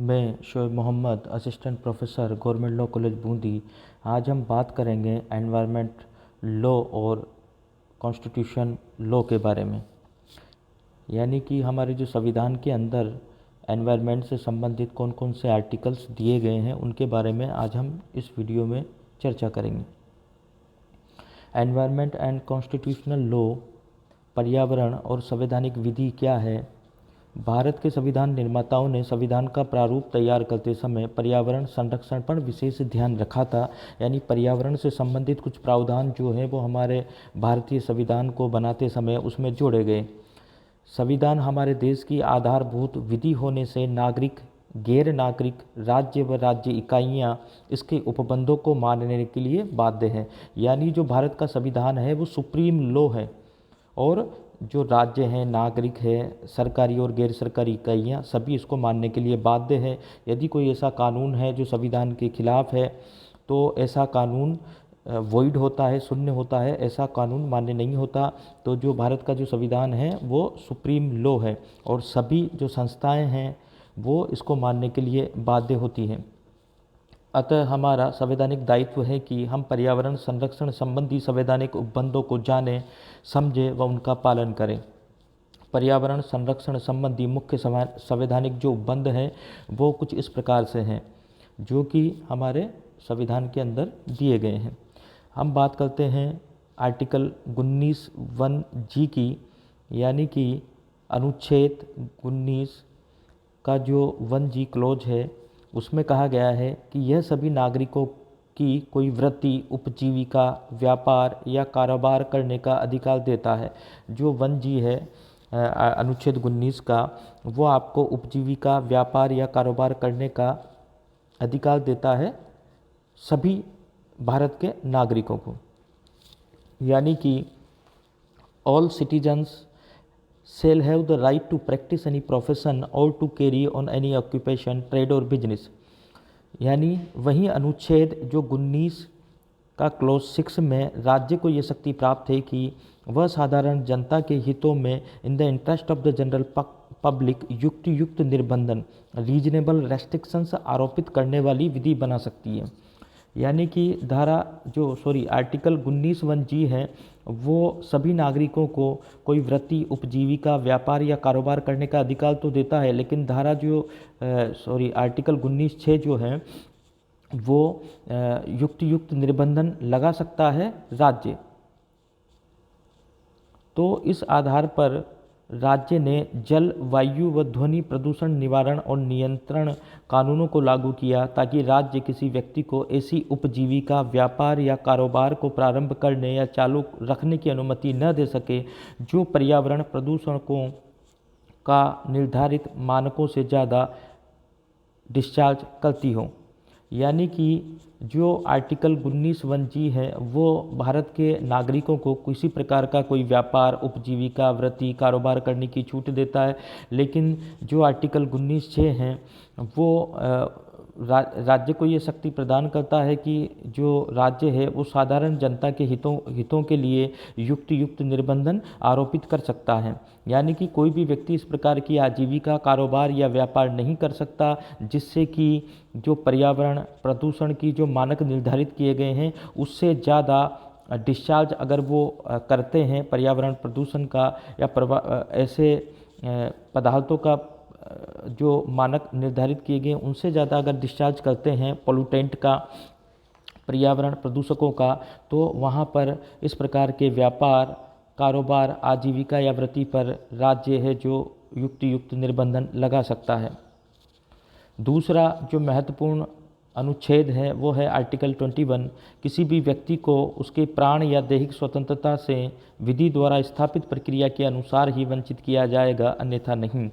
मैं Shoaib Mohammed, assistant professor, government law college Bundi. आज हम बात करेंगे एनवायरनमेंट लॉ और कॉन्स्टिट्यूशन लॉ के बारे में। यानी कि हमारे जो संविधान के अंदर एनवायरनमेंट से संबंधित कौन कौन से आर्टिकल्स दिए गए हैं उनके बारे में आज हम इस वीडियो में चर्चा करेंगे। एनवायरनमेंट एंड कॉन्स्टिट्यूशनल लॉ, पर्यावरण और संवैधानिक विधि क्या है। भारत के संविधान निर्माताओं ने संविधान का प्रारूप तैयार करते समय पर्यावरण संरक्षण पर विशेष ध्यान रखा था। यानी पर्यावरण से संबंधित कुछ प्रावधान जो हैं वो हमारे भारतीय संविधान को बनाते समय उसमें जोड़े गए। संविधान हमारे देश की आधारभूत विधि होने से नागरिक, गैर नागरिक, राज्य व राज्य इकाइयाँ इसके उपबंधों को मानने के लिए बाध्य हैं। यानी जो भारत का संविधान है वो सुप्रीम लॉ है और जो राज्य हैं, नागरिक है, सरकारी और गैर सरकारी इकाइयाँ सभी इसको मानने के लिए बाध्य है। यदि कोई ऐसा कानून है जो संविधान के खिलाफ है तो ऐसा कानून वॉइड होता है, शून्य होता है, ऐसा कानून मान्य नहीं होता। तो जो भारत का जो संविधान है वो सुप्रीम लॉ है और सभी जो संस्थाएं हैं वो इसको मानने के लिए बाध्य होती हैं। अतः हमारा संवैधानिक दायित्व है कि हम पर्यावरण संरक्षण संबंधी संवैधानिक उपबंधों को जानें, समझें व उनका पालन करें। पर्यावरण संरक्षण संबंधी मुख्य संवैधानिक जो उपबंध हैं वो कुछ इस प्रकार से हैं जो कि हमारे संविधान के अंदर दिए गए हैं। हम बात करते हैं आर्टिकल 19(1) की, यानी कि अनुच्छेद 19 का जो 1G क्लोज है उसमें कहा गया है कि यह सभी नागरिकों की कोई वृत्ति, उपजीविका, व्यापार या कारोबार करने का अधिकार देता है। जो 1G है अनुच्छेद 19 का, वो आपको उपजीविका, व्यापार या कारोबार करने का अधिकार देता है सभी भारत के नागरिकों को। यानी कि all citizens shall have the right to practice any profession or to carry on any occupation, trade और business। यानी वही अनुच्छेद जो 19 का क्लोज 6 में राज्य को ये शक्ति प्राप्त है कि वह साधारण जनता के हितों में in the interest of the general public युक्त निर्बंधन, रीजनेबल रेस्ट्रिक्शंस आरोपित करने वाली विधि बना सकती है। यानी कि आर्टिकल 19(1)G है वो सभी नागरिकों को कोई वृत्ति, उपजीविका, व्यापार या कारोबार करने का अधिकार तो देता है, लेकिन आर्टिकल 19(6) जो है वो युक्त निर्बंधन लगा सकता है राज्य। तो इस आधार पर राज्य ने जल, वायु व ध्वनि प्रदूषण निवारण और नियंत्रण कानूनों को लागू किया ताकि राज्य किसी व्यक्ति को ऐसी उपजीविका, व्यापार या कारोबार को प्रारंभ करने या चालू रखने की अनुमति न दे सके जो पर्यावरण प्रदूषकों का निर्धारित मानकों से ज़्यादा डिस्चार्ज करती हो। यानी कि जो आर्टिकल 19(1)G है वो भारत के नागरिकों को किसी प्रकार का कोई व्यापार, उपजीविका, वृत्ति, कारोबार करने की छूट देता है, लेकिन जो आर्टिकल 19(6) है वो राज्य को ये शक्ति प्रदान करता है कि जो राज्य है वो साधारण जनता के हितों के लिए युक्त निर्बंधन आरोपित कर सकता है। यानी कि कोई भी व्यक्ति इस प्रकार की आजीविका, कारोबार या व्यापार नहीं कर सकता जिससे कि जो पर्यावरण प्रदूषण की जो मानक निर्धारित किए गए हैं उससे ज़्यादा डिस्चार्ज अगर वो करते हैं पर्यावरण प्रदूषण का या ऐसे पदार्थों का जो मानक निर्धारित किए गए उनसे ज़्यादा अगर डिस्चार्ज करते हैं पोल्यूटेंट का, पर्यावरण प्रदूषकों का, तो वहाँ पर इस प्रकार के व्यापार, कारोबार, आजीविका या वृत्ति पर राज्य है जो युक्त निर्बंधन लगा सकता है। दूसरा जो महत्वपूर्ण अनुच्छेद है वो है आर्टिकल 21। किसी भी व्यक्ति को उसके प्राण या दैहिक स्वतंत्रता से विधि द्वारा स्थापित प्रक्रिया के अनुसार ही वंचित किया जाएगा, अन्यथा नहीं।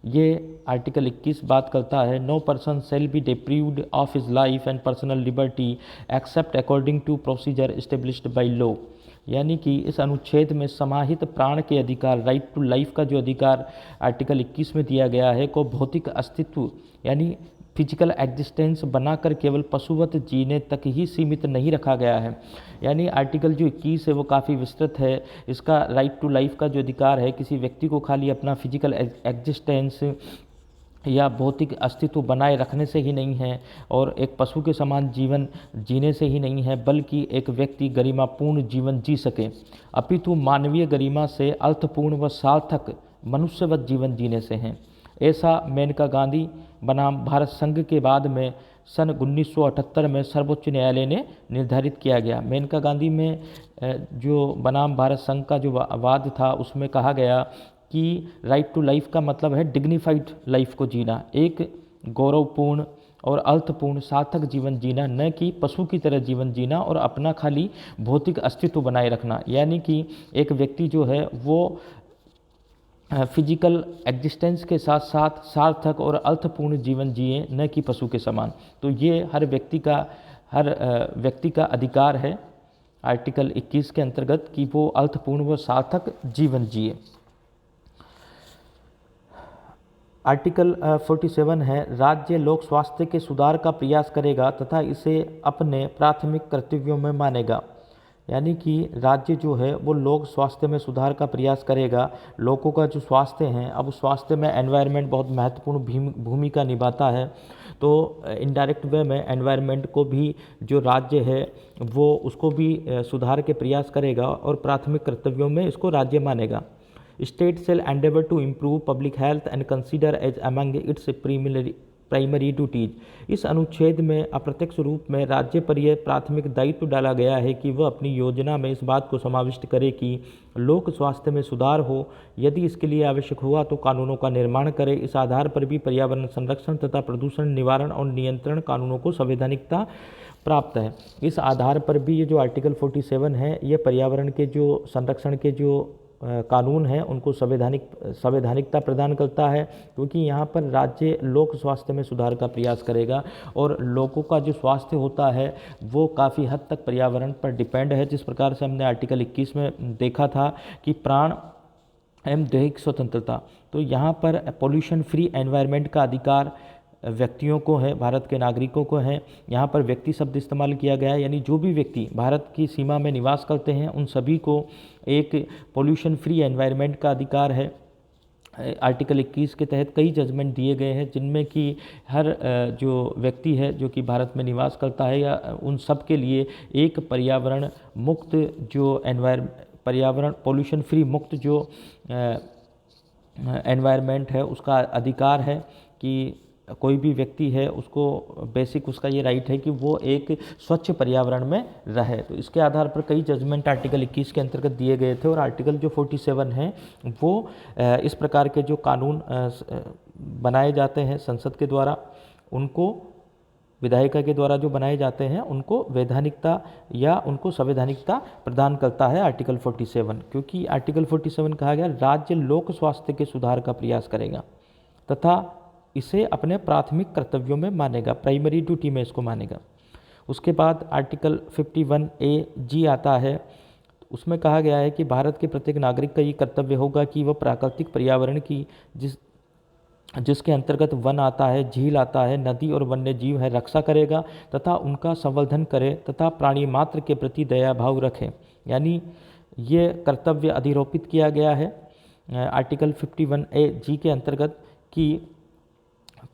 ये आर्टिकल 21 बात करता है no person shall be deprived of his life and personal liberty except according to procedure established by law. यानी कि इस अनुच्छेद में समाहित प्राण के अधिकार, राइट टू लाइफ का जो अधिकार आर्टिकल 21 में दिया गया है को भौतिक अस्तित्व यानी फिजिकल एग्जिस्टेंस बनाकर केवल पशुवत जीने तक ही सीमित नहीं रखा गया है। यानी आर्टिकल जो 21 है वो काफ़ी विस्तृत है। इसका राइट टू लाइफ का जो अधिकार है किसी व्यक्ति को खाली अपना फिजिकल एग्जिस्टेंस या भौतिक अस्तित्व बनाए रखने से ही नहीं है और एक पशु के समान जीवन जीने से ही नहीं है, बल्कि एक व्यक्ति गरिमापूर्ण जीवन जी सके, अपितु मानवीय गरिमा से अर्थपूर्ण व सार्थक मनुष्यवत जीवन जीने से हैं। ऐसा मेनका गांधी बनाम भारत संघ के बाद में सन 1978 में सर्वोच्च न्यायालय ने निर्धारित किया गया। मेनका गांधी में जो बनाम भारत संघ का जो वाद था उसमें कहा गया कि राइट टू लाइफ का मतलब है डिग्निफाइड लाइफ को जीना, एक गौरवपूर्ण और अर्थपूर्ण सार्थक जीवन जीना, न कि पशु की तरह जीवन जीना और अपना खाली भौतिक अस्तित्व बनाए रखना। यानी कि एक व्यक्ति जो है वो फिजिकल एग्जिस्टेंस के साथ साथ सार्थक और अर्थपूर्ण जीवन जिए, न कि पशु के समान। तो ये हर व्यक्ति का अधिकार है आर्टिकल 21 के अंतर्गत कि वो अर्थपूर्ण व सार्थक जीवन जिए। आर्टिकल 47 है, राज्य लोक स्वास्थ्य के सुधार का प्रयास करेगा तथा इसे अपने प्राथमिक कर्तव्यों में मानेगा। यानी कि राज्य जो है वो लोक स्वास्थ्य में सुधार का प्रयास करेगा। लोगों का जो स्वास्थ्य है, अब स्वास्थ्य में एनवायरनमेंट बहुत महत्वपूर्ण भूमिका निभाता है, तो इनडायरेक्ट वे में एनवायरनमेंट को भी जो राज्य है वो उसको भी सुधार के प्रयास करेगा और प्राथमिक कर्तव्यों में इसको राज्य मानेगा। State shall endeavor to improve public health and consider as among its primary duties. इस अनुच्छेद में अप्रत्यक्ष रूप में राज्य पर यह प्राथमिक दायित्व डाला गया है कि वह अपनी योजना में इस बात को समाविष्ट करे कि लोक स्वास्थ्य में सुधार हो। यदि इसके लिए आवश्यक हुआ तो कानूनों का निर्माण करे। इस आधार पर भी पर्यावरण संरक्षण तथा प्रदूषण निवारण और नियंत्रण कानूनों को संवैधानिकता प्राप्त है। इस आधार पर भी ये जो आर्टिकल 47 है ये पर्यावरण के जो संरक्षण के जो कानून है उनको संवैधानिकता प्रदान करता है, क्योंकि यहाँ पर राज्य लोक स्वास्थ्य में सुधार का प्रयास करेगा और लोगों का जो स्वास्थ्य होता है वो काफ़ी हद तक पर्यावरण पर डिपेंड है। जिस प्रकार से हमने आर्टिकल 21 में देखा था कि प्राण एवं दैहिक स्वतंत्रता, तो यहाँ पर पोल्यूशन फ्री एनवायरनमेंट का अधिकार व्यक्तियों को है, भारत के नागरिकों को है। यहाँ पर व्यक्ति शब्द इस्तेमाल किया गया है, यानी जो भी व्यक्ति भारत की सीमा में निवास करते हैं उन सभी को एक पोल्यूशन फ्री एनवायरनमेंट का अधिकार है। आर्टिकल 21 के तहत कई जजमेंट दिए गए हैं जिनमें कि हर जो व्यक्ति है जो कि भारत में निवास करता है या उन सब के लिए एक पर्यावरण मुक्त जो पर्यावरण पोल्यूशन फ्री मुक्त जो एनवायरनमेंट है उसका अधिकार है कि कोई भी व्यक्ति है उसको बेसिक उसका ये राइट है कि वो एक स्वच्छ पर्यावरण में रहे। तो इसके आधार पर कई जजमेंट आर्टिकल 21 के अंतर्गत दिए गए थे और आर्टिकल जो 47 है वो इस प्रकार के जो कानून बनाए जाते हैं संसद के द्वारा, उनको विधायिका के द्वारा जो बनाए जाते हैं उनको वैधानिकता या उनको संवैधानिकता प्रदान करता है आर्टिकल 47। क्योंकि आर्टिकल 47 कहा गया राज्य लोक स्वास्थ्य के सुधार का प्रयास करेगा तथा इसे अपने प्राथमिक कर्तव्यों में मानेगा, प्राइमरी ड्यूटी में इसको मानेगा। उसके बाद आर्टिकल 51A(G) आता है, उसमें कहा गया है कि भारत के प्रत्येक नागरिक का ये कर्तव्य होगा कि वह प्राकृतिक पर्यावरण की जिसके अंतर्गत वन आता है, झील आता है, नदी और वन्य जीव है रक्षा करेगा तथा उनका संवर्धन करे तथा प्राणी मात्र के प्रति दया भाव रखे। यानी ये कर्तव्य अधिरोपित किया गया है आर्टिकल 51A(G) के अंतर्गत कि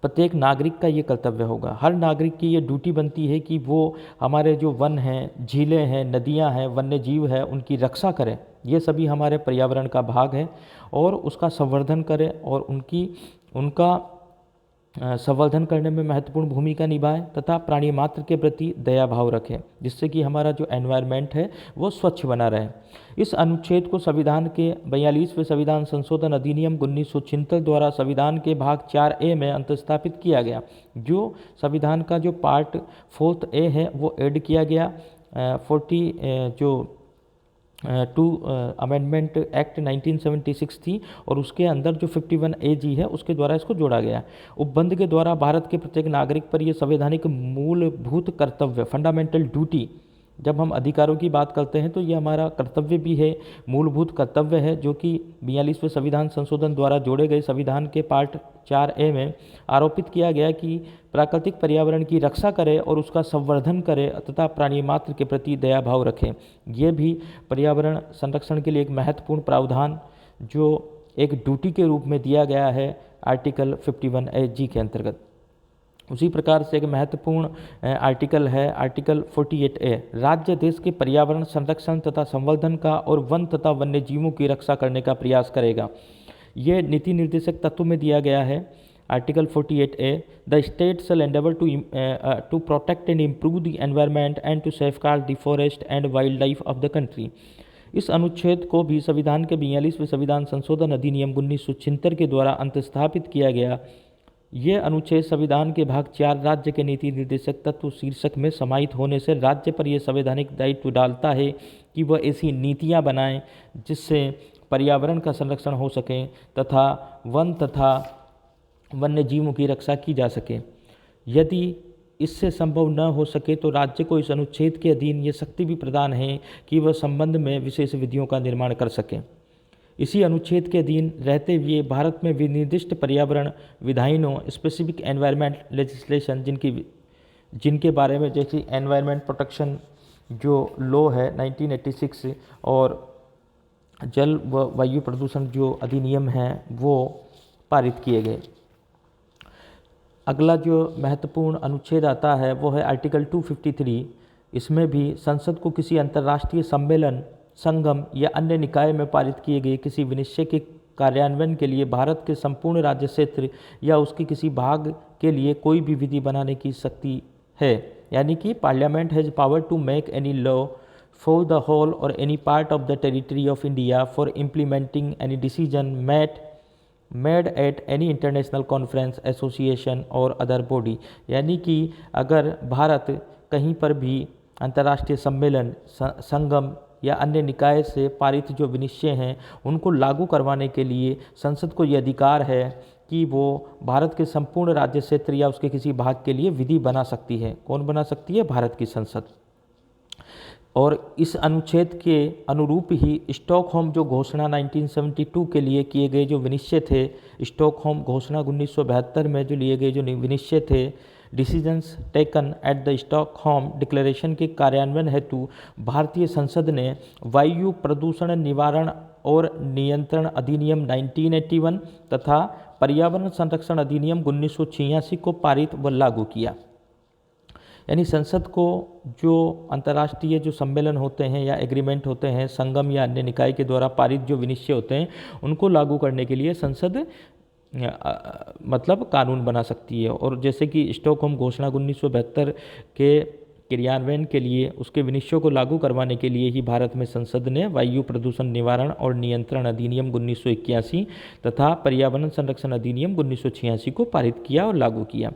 प्रत्येक नागरिक का ये कर्तव्य होगा। हर नागरिक की ये ड्यूटी बनती है कि वो हमारे जो वन हैं, झीलें हैं, नदियां हैं, वन्य जीव है उनकी रक्षा करें। ये सभी हमारे पर्यावरण का भाग है और उसका संवर्धन करें और उनका संवर्धन करने में महत्वपूर्ण भूमिका निभाएं तथा प्राणी मात्र के प्रति दया भाव रखें, जिससे कि हमारा जो एनवायरनमेंट है वो स्वच्छ बना रहे। इस अनुच्छेद को संविधान के 42वें संविधान संशोधन अधिनियम 1976 द्वारा संविधान के भाग 4A में अंतर्स्थापित किया गया। जो संविधान का जो पार्ट 4A है वो ऐड किया गया 2 अमेंडमेंट एक्ट 1976 थी और उसके अंदर जो 51A(G) है उसके द्वारा इसको जोड़ा गया। उपबंध के द्वारा भारत के प्रत्येक नागरिक पर यह संवैधानिक मूलभूत कर्तव्य, फंडामेंटल ड्यूटी, जब हम अधिकारों की बात करते हैं तो ये हमारा कर्तव्य भी है, मूलभूत कर्तव्य है, जो कि 42वें संविधान संशोधन द्वारा जोड़े गए संविधान के पार्ट 4A में आरोपित किया गया कि प्राकृतिक पर्यावरण की रक्षा करे और उसका संवर्धन करे तथा प्राणी मात्र के प्रति दया भाव रखे। ये भी पर्यावरण संरक्षण के लिए एक महत्वपूर्ण प्रावधान जो एक ड्यूटी के रूप में दिया गया है आर्टिकल 51A(G) के अंतर्गत। उसी प्रकार से एक महत्वपूर्ण आर्टिकल है आर्टिकल 48A, राज्य देश के पर्यावरण संरक्षण तथा संवर्धन का और वन तथा वन्य जीवों की रक्षा करने का प्रयास करेगा। ये नीति निर्देशक तत्व में दिया गया है। Article 48A, the state shall endeavour to protect and improve the environment and to safeguard the forest and wild life of the country. इस अनुच्छेद को भी संविधान के 42वें संविधान संशोधन अधिनियम 1976 के द्वारा अंतस्थापित किया गया। ये अनुच्छेद संविधान के भाग 4 राज्य के नीति निर्देशक तत्व शीर्षक में समाहित होने से राज्य पर यह संवैधानिक दायित्व डालता है कि वह ऐसी नीतियां बनाएं जिससे पर्यावरण का संरक्षण हो सके तथा वन तथा वन्य जीवों की रक्षा की जा सके। यदि इससे संभव न हो सके तो राज्य को इस अनुच्छेद के अधीन ये शक्ति भी प्रदान है कि वह संबंध में विशेष विधियों का निर्माण कर सके। इसी अनुच्छेद के अधीन रहते हुए भारत में विनिर्दिष्ट पर्यावरण विधानों स्पेसिफिक एनवायरनमेंट लेजिस्लेशन जिनके बारे में, जैसे एनवायरनमेंट प्रोटेक्शन जो लॉ है 1986 और जल व वायु प्रदूषण जो अधिनियम है वो पारित किए गए। अगला जो महत्वपूर्ण अनुच्छेद आता है वो है आर्टिकल 253। इसमें भी संसद को किसी अंतर्राष्ट्रीय सम्मेलन, संगम या अन्य निकाय में पारित किए गए किसी विनिश्चय के कार्यान्वयन के लिए भारत के संपूर्ण राज्य क्षेत्र या उसके किसी भाग के लिए कोई भी विधि बनाने की शक्ति है। यानी कि parliament has power to make any law for the whole और any part of the territory of India for implementing any decision made at any international conference, association और अदर बॉडी। यानी कि अगर भारत कहीं पर भी अंतर्राष्ट्रीय सम्मेलन, संगम या अन्य निकाय से पारित जो विनिश्चय हैं उनको लागू करवाने के लिए संसद को ये अधिकार है कि वो भारत के संपूर्ण राज्य क्षेत्र या उसके किसी भाग के लिए विधि बना सकती है। कौन बना सकती है? भारत की संसद। और इस अनुच्छेद के अनुरूप ही स्टॉकहोम जो घोषणा 1972 के लिए किए गए जो विनिश्चय थे, स्टॉकहोम घोषणा 1972 में जो लिए गए जो विनिश्चय थे, decisions taken at the Stockholm declaration के कार्यान्वयन हेतु भारतीय संसद ने वायु प्रदूषण निवारण और नियंत्रण अधिनियम 1981 तथा पर्यावरण संरक्षण अधिनियम 1986 को पारित व लागू किया। यानी संसद को जो अंतर्राष्ट्रीय जो सम्मेलन होते हैं या एग्रीमेंट होते हैं, संगम या अन्य निकाय के द्वारा पारित जो विनिश्चय होते हैं उनको लागू करने के लिए संसद मतलब कानून बना सकती है। और जैसे कि स्टॉकहोम घोषणा 1972 के क्रियान्वयन के लिए, उसके विनिश्चयों को लागू करवाने के लिए ही भारत में संसद ने वायु प्रदूषण निवारण और नियंत्रण अधिनियम 1981 तथा पर्यावरण संरक्षण अधिनियम 1986 को पारित किया और लागू किया।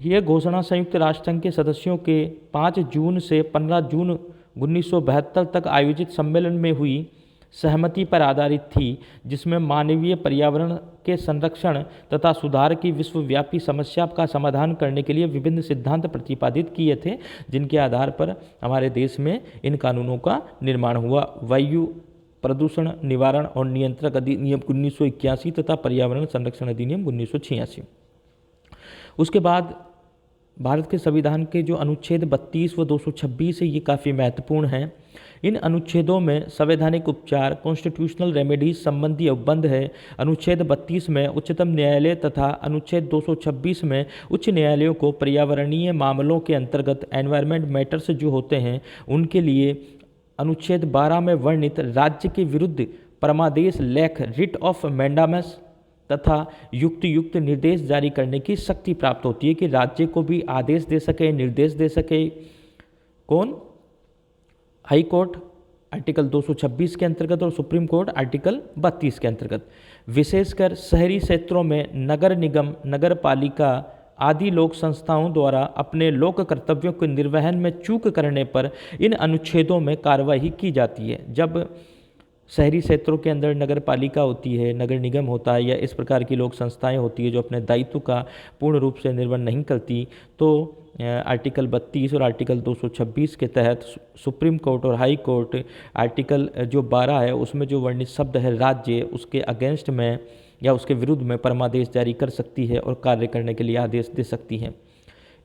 यह घोषणा संयुक्त राष्ट्र संघ के सदस्यों के 5 जून से 15 जून 1972 तक आयोजित सम्मेलन में हुई सहमति पर आधारित थी, जिसमें मानवीय पर्यावरण के संरक्षण तथा सुधार की विश्वव्यापी समस्या का समाधान करने के लिए विभिन्न सिद्धांत प्रतिपादित किए थे, जिनके आधार पर हमारे देश में इन कानूनों का निर्माण हुआ। वायु प्रदूषण निवारण और नियंत्रण अधिनियम 1981 तथा पर्यावरण संरक्षण अधिनियम 1986। उसके बाद भारत के संविधान के जो अनुच्छेद 32 व 226 है, ये काफ़ी महत्वपूर्ण हैं। इन अनुच्छेदों में संवैधानिक उपचार कॉन्स्टिट्यूशनल रेमेडीज संबंधी उपबंध है। अनुच्छेद 32 में उच्चतम न्यायालय तथा अनुच्छेद 226 में उच्च न्यायालयों को पर्यावरणीय मामलों के अंतर्गत एनवायरमेंट मैटर्स जो होते हैं उनके लिए अनुच्छेद 12 में वर्णित राज्य के विरुद्ध परमादेश लेख रिट ऑफ मैंडामस तथा युक्त निर्देश जारी करने की शक्ति प्राप्त होती है कि राज्य को भी आदेश दे सके, निर्देश दे सके। कौन? हाई कोर्ट आर्टिकल 226 के अंतर्गत और सुप्रीम कोर्ट आर्टिकल 32 के अंतर्गत। विशेषकर शहरी क्षेत्रों में नगर निगम, नगर पालिका आदि लोक संस्थाओं द्वारा अपने लोक कर्तव्यों के निर्वहन में चूक करने पर इन अनुच्छेदों में कार्रवाई की जाती है। जब शहरी क्षेत्रों के अंदर नगर पालिका होती है, नगर निगम होता है या इस प्रकार की लोक संस्थाएं होती है जो अपने दायित्व का पूर्ण रूप से निर्वहन नहीं करती, तो आर्टिकल 32 और आर्टिकल 226 के तहत सुप्रीम कोर्ट और हाई कोर्ट आर्टिकल जो 12 है उसमें जो वर्णित शब्द है राज्य, उसके अगेंस्ट में या उसके विरुद्ध में परमादेश जारी कर सकती है और कार्य करने के लिए आदेश दे सकती है।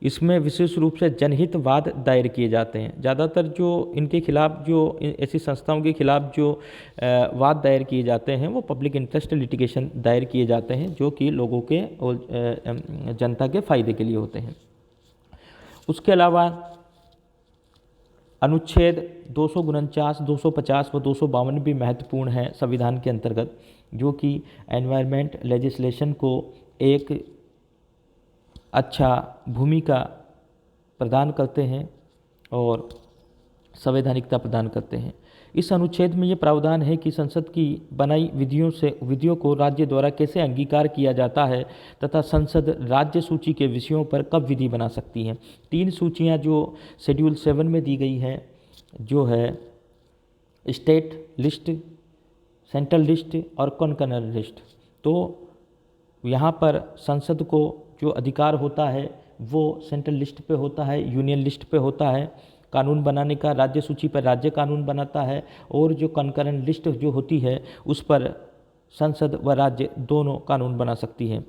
इसमें विशेष रूप से जनहित वाद दायर किए जाते हैं। ज़्यादातर जो इनके खिलाफ जो ऐसी संस्थाओं के खिलाफ जो वाद दायर किए जाते हैं वो पब्लिक इंटरेस्ट लिटिगेशन दायर किए जाते हैं, जो कि लोगों के और जनता के फ़ायदे के लिए होते हैं। उसके अलावा अनुच्छेद 249, 250 व 252 भी महत्वपूर्ण है संविधान के अंतर्गत, जो कि एनवायरनमेंट लेजिस्लेशन को एक अच्छा भूमिका प्रदान करते हैं और संवैधानिकता प्रदान करते हैं। इस अनुच्छेद में ये प्रावधान है कि संसद की बनाई विधियों को राज्य द्वारा कैसे अंगीकार किया जाता है तथा संसद राज्य सूची के विषयों पर कब विधि बना सकती है। 3 सूचियां जो शेड्यूल 7 में दी गई हैं, जो है स्टेट लिस्ट, सेंट्रल लिस्ट और कॉन्करर लिस्ट। तो यहाँ पर संसद को जो अधिकार होता है वो सेंट्रल लिस्ट पे होता है, यूनियन लिस्ट पे होता है कानून बनाने का। राज्य सूची पर राज्य कानून बनाता है और जो कॉन्करेंट लिस्ट जो होती है उस पर संसद व राज्य दोनों कानून बना सकती है।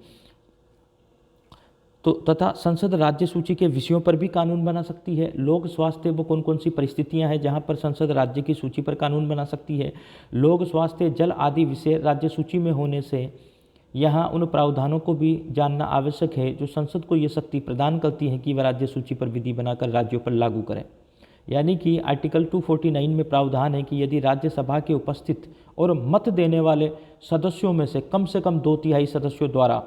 तो तथा संसद राज्य सूची के विषयों पर भी कानून बना सकती है। लोक स्वास्थ्य वो कौन कौन सी परिस्थितियां हैं जहां पर संसद राज्य की सूची पर कानून बना सकती है। लोक स्वास्थ्य, जल आदि विषय राज्य सूची में होने से यहाँ उन प्रावधानों को भी जानना आवश्यक है जो संसद को ये शक्ति प्रदान करती है कि वह राज्य सूची पर विधि बनाकर राज्यों पर लागू करें। यानी कि आर्टिकल 249 में प्रावधान है कि यदि राज्यसभा के उपस्थित और मत देने वाले सदस्यों में से कम 2/3 सदस्यों द्वारा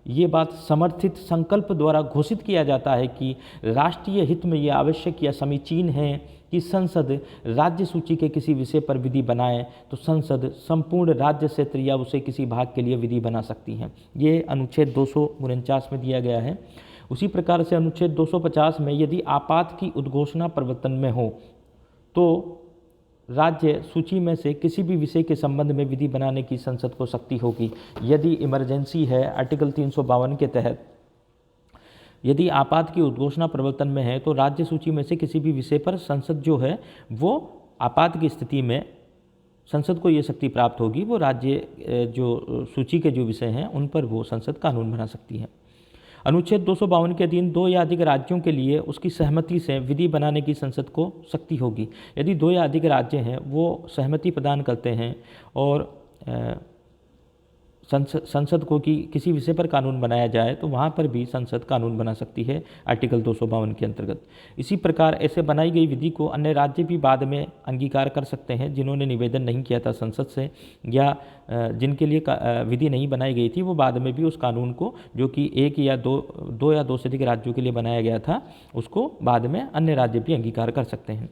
ये बात समर्थित संकल्प द्वारा घोषित किया जाता है कि राष्ट्रीय हित में यह आवश्यक या समीचीन है कि संसद राज्य सूची के किसी विषय पर विधि बनाए, तो संसद संपूर्ण राज्य क्षेत्र या उसे किसी भाग के लिए विधि बना सकती है। ये अनुच्छेद 249 में दिया गया है। उसी प्रकार से अनुच्छेद 250 में यदि आपात की उद्घोषणा प्रवर्तन में हो तो राज्य सूची में से किसी भी विषय के संबंध में विधि बनाने की संसद को शक्ति होगी। यदि इमरजेंसी है, आर्टिकल 352 के तहत यदि आपात की उद्घोषणा प्रवर्तन में है तो राज्य सूची में से किसी भी विषय पर संसद जो है वो आपात की स्थिति में संसद को ये शक्ति प्राप्त होगी, वो राज्य जो सूची के जो विषय हैं उन पर वो संसद कानून बना सकती है। अनुच्छेद 252 के अधीन 2 या अधिक राज्यों के लिए उसकी सहमति से विधि बनाने की संसद को शक्ति होगी। यदि 2 या अधिक राज्य हैं वो सहमति प्रदान करते हैं और संसद को कि किसी विषय पर कानून बनाया जाए तो वहाँ पर भी संसद कानून बना सकती है आर्टिकल 252 के अंतर्गत। इसी प्रकार ऐसे बनाई गई विधि को अन्य राज्य भी बाद में अंगीकार कर सकते हैं जिन्होंने निवेदन नहीं किया था संसद से या जिनके लिए विधि नहीं बनाई गई थी, वो बाद में भी उस कानून को जो कि 1 या 2 या 2 से अधिक राज्यों के लिए बनाया गया था उसको बाद में अन्य राज्य भी अंगीकार कर सकते हैं।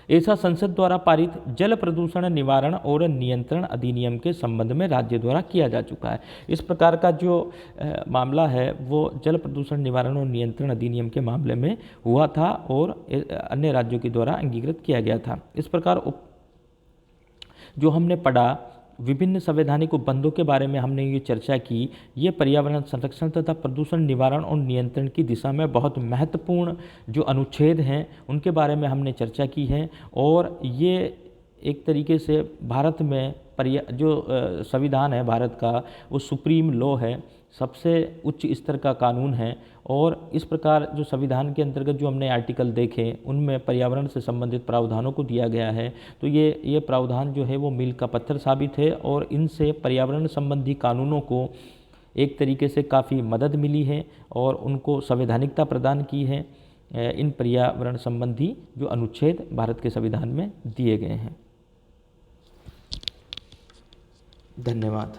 ऐसा संसद द्वारा पारित जल प्रदूषण निवारण और नियंत्रण अधिनियम के संबंध में राज्य द्वारा किया जा चुका है। इस प्रकार का जो मामला है वो जल प्रदूषण निवारण और नियंत्रण अधिनियम के मामले में हुआ था और अन्य राज्यों के द्वारा अंगीकृत किया गया था। इस प्रकार जो हमने पढ़ा विभिन्न संवैधानिक उपबंधों के बारे में हमने ये चर्चा की, ये पर्यावरण संरक्षण तथा प्रदूषण निवारण और नियंत्रण की दिशा में बहुत महत्वपूर्ण जो अनुच्छेद हैं उनके बारे में हमने चर्चा की है। और ये एक तरीके से भारत में जो संविधान है भारत का वो सुप्रीम लॉ है, सबसे उच्च स्तर का कानून है। और इस प्रकार जो संविधान के अंतर्गत जो हमने आर्टिकल देखे उनमें पर्यावरण से संबंधित प्रावधानों को दिया गया है, तो ये प्रावधान जो है वो मील का पत्थर साबित है और इनसे पर्यावरण संबंधी कानूनों को एक तरीके से काफ़ी मदद मिली है और उनको संवैधानिकता प्रदान की है। इन पर्यावरण संबंधी जो अनुच्छेद भारत के संविधान में दिए गए हैं। धन्यवाद।